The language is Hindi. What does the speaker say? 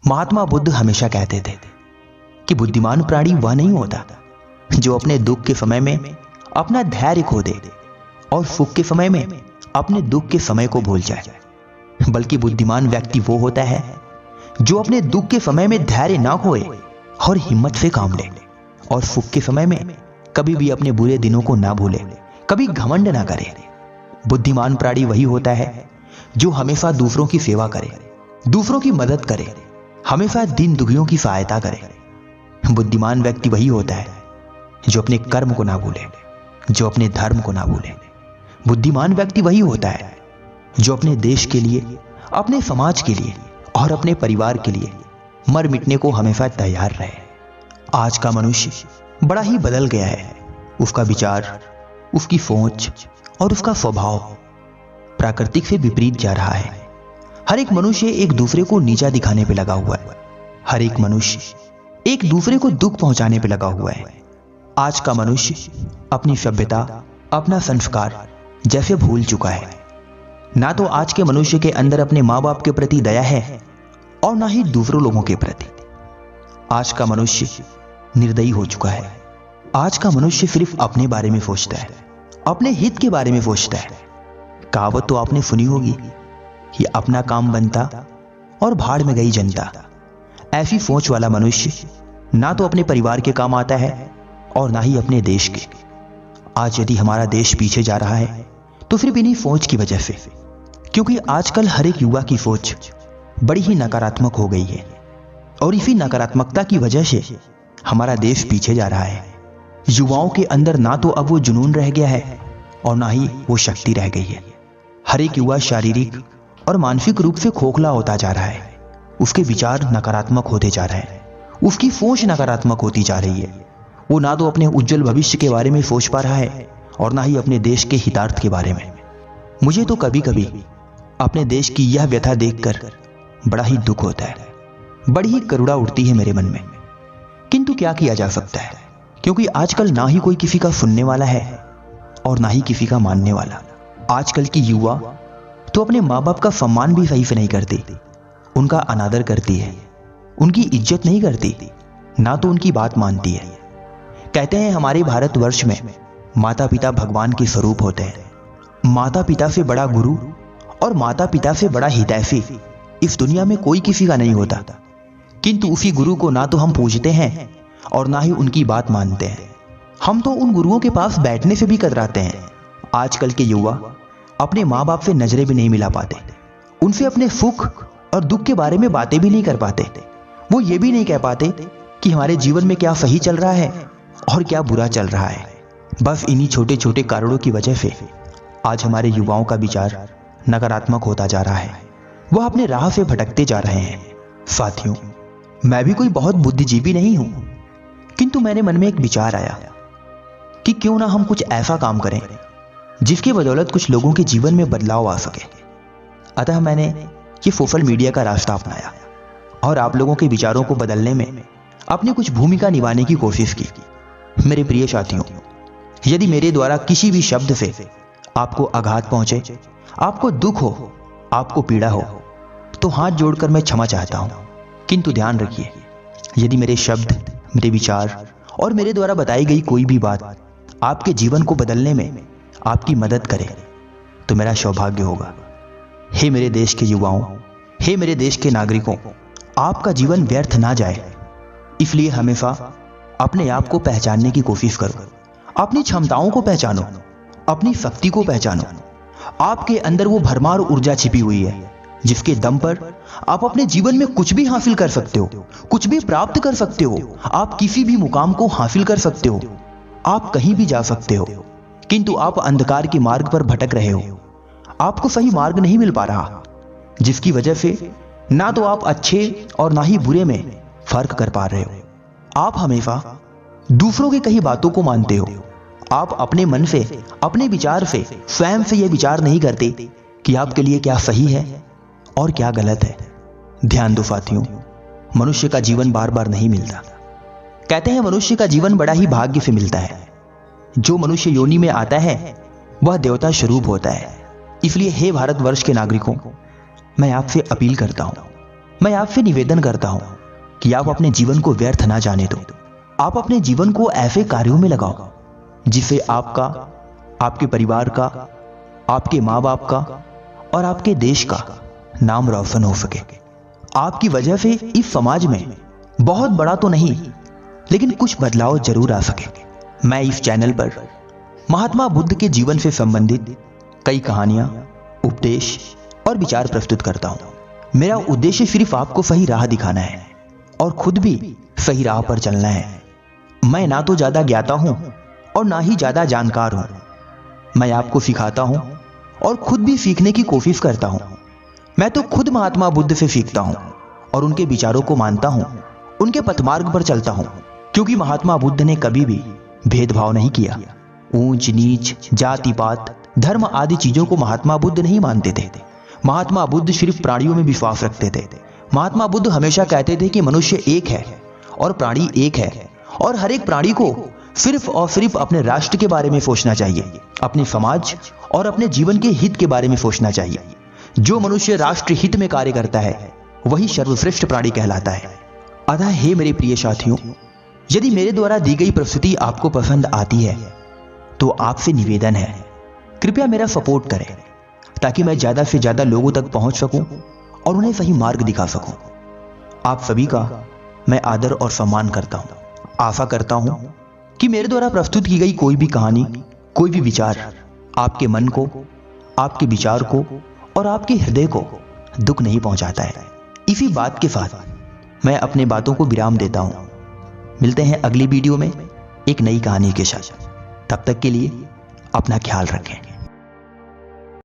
महात्मा बुद्ध हमेशा कहते थे कि बुद्धिमान प्राणी वह नहीं होता जो अपने दुख के समय में अपना धैर्य खो दे और सुख के समय में अपने दुख के समय को भूल जाए, बल्कि बुद्धिमान व्यक्ति वो होता है जो अपने दुख के समय में धैर्य ना खोए और हिम्मत से काम ले और सुख के समय में कभी भी अपने बुरे दिनों को ना भूले, कभी घमंड ना करे। बुद्धिमान प्राणी वही होता है जो हमेशा दूसरों की सेवा करे, दूसरों की मदद करे, हमेशा दीन दुखियों की सहायता करे। बुद्धिमान व्यक्ति वही होता है जो अपने कर्म को ना भूले, जो अपने धर्म को ना भूले। बुद्धिमान व्यक्ति वही होता है जो अपने देश के लिए, अपने समाज के लिए और अपने परिवार के लिए मर मिटने को हमेशा तैयार रहे। आज का मनुष्य बड़ा ही बदल गया है। उसका विचार, उसकी सोच और उसका स्वभाव प्राकृतिक से विपरीत जा रहा है। हर एक मनुष्य एक दूसरे को नीचा दिखाने पे लगा हुआ है। हर एक मनुष्य एक दूसरे को दुख पहुंचाने पे लगा हुआ है। आज का मनुष्य अपनी सभ्यता, अपना संस्कार जैसे भूल चुका है। ना तो आज के मनुष्य के अंदर अपने माँ बाप के प्रति दया है और ना ही दूसरों लोगों के प्रति। आज का मनुष्य निर्दयी हो चुका है। आज का मनुष्य सिर्फ अपने बारे में सोचता है, अपने हित के बारे में सोचता है। कहावत तो आपने सुनी होगी कि अपना काम बनता और भाड़ में गई जनता। ऐसी सोच वाला मनुष्य ना तो अपने परिवार के काम आता है और ना ही अपने देश के। आज यदि हमारा देश पीछे जा रहा है तो सिर्फ इन्हीं सोच की वजह से, क्योंकि आजकल हर एक युवा की सोच बड़ी ही नकारात्मक हो गई है और इसी नकारात्मकता की वजह से हमारा देश पीछे जा रहा है। युवाओं के अंदर ना तो अब वो जुनून रह गया है और ना ही वो शक्ति रह गई है। हर एक युवा शारीरिक और मानसिक रूप से खोखला होता जा रहा है। उसके विचार नकारात्मक होते जा रहे हैं, उसकी सोच नकारात्मक होती जा रही है। वो ना तो अपने उज्जवल भविष्य के बारे में सोच पा रहा है और ना ही अपने देश के हितार्थ के बारे में। मुझे तो कभी कभी अपने देश की यह व्यथा देखकर बड़ा ही दुख होता है, बड़ी ही करुणा उठती है मेरे मन में। किंतु क्या किया जा सकता है, क्योंकि आजकल ना ही कोई किसी का सुनने वाला है और ना ही किसी का मानने वाला। आजकल की युवा तो अपने माँ बाप का सम्मान भी सही से नहीं करती, उनका अनादर करती है, उनकी इज्जत नहीं करती, ना तो उनकी बात मानती है। कहते हैं हमारे भारतवर्ष में माता पिता भगवान के स्वरूप होते हैं। माता पिता से बड़ा गुरु और माता पिता से बड़ा हितैषी इस दुनिया में कोई किसी का नहीं होता। किंतु उसी गुरु को ना तो हम पूजते हैं और ना ही उनकी बात मानते हैं। हम तो उन गुरुओं के पास बैठने से भी कतराते हैं। आजकल के युवा अपने माँ बाप से नजरें भी नहीं मिला पाते, उनसे अपने सुख और दुख के बारे में बातें भी नहीं कर पाते। वो ये भी नहीं कह पाते कि हमारे जीवन में क्या सही चल रहा है और क्या बुरा चल रहा है। बस इन्हीं छोटे छोटे कारणों की वजह से आज हमारे युवाओं का विचार नकारात्मक होता जा रहा है। वह अपने राह से भटकते जा रहे हैं। साथियों, मैं भी कोई बहुत बुद्धिजीवी नहीं हूं, किंतु मेरे मन में एक विचार आया कि क्यों ना हम कुछ ऐसा काम करें जिसकी बदौलत कुछ लोगों के जीवन में बदलाव आ सके। अतः मैंने ये सोशल मीडिया का रास्ता अपनाया और आप लोगों के विचारों को बदलने में अपनी कुछ भूमिका निभाने की कोशिश की। मेरे प्रिय साथियों, यदि मेरे द्वारा किसी भी शब्द से आपको आघात पहुंचे, आपको दुख हो, आपको पीड़ा हो, तो हाथ जोड़कर मैं क्षमा चाहता हूं। किंतु ध्यान रखिए, यदि मेरे शब्द, मेरे विचार और मेरे द्वारा बताई गई कोई भी बात आपके जीवन को बदलने में आपकी मदद करे तो मेरा सौभाग्य होगा। हे मेरे देश के युवाओं, हे मेरे देश के नागरिकों, आपका जीवन व्यर्थ ना जाए, इसलिए हमेशा अपने आप को पहचानने की कोशिश करो। अपनी क्षमताओं को पहचानो, अपनी शक्ति को पहचानो। आपके अंदर वो भरमार ऊर्जा छिपी हुई है जिसके दम पर आप अपने जीवन में कुछ भी हासिल कर सकते हो, कुछ भी प्राप्त कर सकते हो। आप किसी भी मुकाम को हासिल कर सकते हो, आप कहीं भी जा सकते हो। किंतु आप अंधकार के मार्ग पर भटक रहे हो, आपको सही मार्ग नहीं मिल पा रहा, जिसकी वजह से ना तो आप अच्छे और ना ही बुरे में फर्क कर पा रहे हो। आप हमेशा दूसरों की कही बातों को मानते हो। आप अपने मन से, अपने विचार से, स्वयं से यह विचार नहीं करते कि आपके लिए क्या सही है और क्या गलत है। ध्यान दो साथियों, मनुष्य का जीवन बार बार नहीं मिलता। कहते हैं मनुष्य का जीवन बड़ा ही भाग्य से मिलता है। जो मनुष्य योनि में आता है वह देवता स्वरूप होता है। इसलिए हे भारतवर्ष के नागरिकों, मैं आपसे अपील करता हूं मैं आपसे निवेदन करता हूं कि आप अपने जीवन को व्यर्थ ना जाने दो। आप अपने जीवन को ऐसे कार्यों में लगाओ जिससे आपका, आपके परिवार का, आपके माँ बाप का और आपके देश का नाम रोशन हो सके। आपकी वजह से इस समाज में बहुत बड़ा तो नहीं, लेकिन कुछ बदलाव जरूर आ सके। मैं इस चैनल पर महात्मा बुद्ध के जीवन से संबंधित कई कहानियां, उपदेश और विचार प्रस्तुत करता हूं। मेरा उद्देश्य सिर्फ आपको सही राह दिखाना है और खुद भी सही राह पर चलना है। मैं ना तो ज्यादा ज्ञाता हूं और ना ही ज्यादा जानकार हूं। मैं आपको सिखाता हूं और खुद भी सीखने की कोशिश करता हूं। मैं तो खुद महात्मा बुद्ध से सीखता हूं और उनके विचारों को मानता हूं, उनके पथमार्ग पर चलता हूं, क्योंकि महात्मा बुद्ध ने कभी भी भेदभाव नहीं किया। ऊंच नीच, जाति पात, धर्म आदि चीजों को महात्मा बुद्ध नहीं मानते थे। महात्मा बुद्ध सिर्फ प्राणियों में विश्वास रखते थे। महात्मा बुद्ध हमेशा कहते थे कि मनुष्य एक है और प्राणी एक है, और हर एक प्राणी को सिर्फ और सिर्फ अपने राष्ट्र के बारे में सोचना चाहिए, अपने समाज और अपने जीवन के हित के बारे में सोचना चाहिए। जो मनुष्य राष्ट्र हित में कार्य करता है वही सर्वश्रेष्ठ प्राणी कहलाता है। अतः हे मेरे प्रिय साथियों, यदि मेरे द्वारा दी गई प्रस्तुति आपको पसंद आती है तो आपसे निवेदन है, कृपया मेरा सपोर्ट करें ताकि मैं ज्यादा से ज्यादा लोगों तक पहुंच सकूं और उन्हें सही मार्ग दिखा सकूं। आप सभी का मैं आदर और सम्मान करता हूं। आशा करता हूं कि मेरे द्वारा प्रस्तुत की गई कोई भी कहानी, कोई भी विचार आपके मन को, आपके विचार को और आपके हृदय को दुख नहीं पहुंचाता है। इसी बात के साथ मैं अपने बातों को विराम देता हूं। मिलते हैं अगली वीडियो में एक नई कहानी के साथ। तब तक के लिए अपना ख्याल रखें।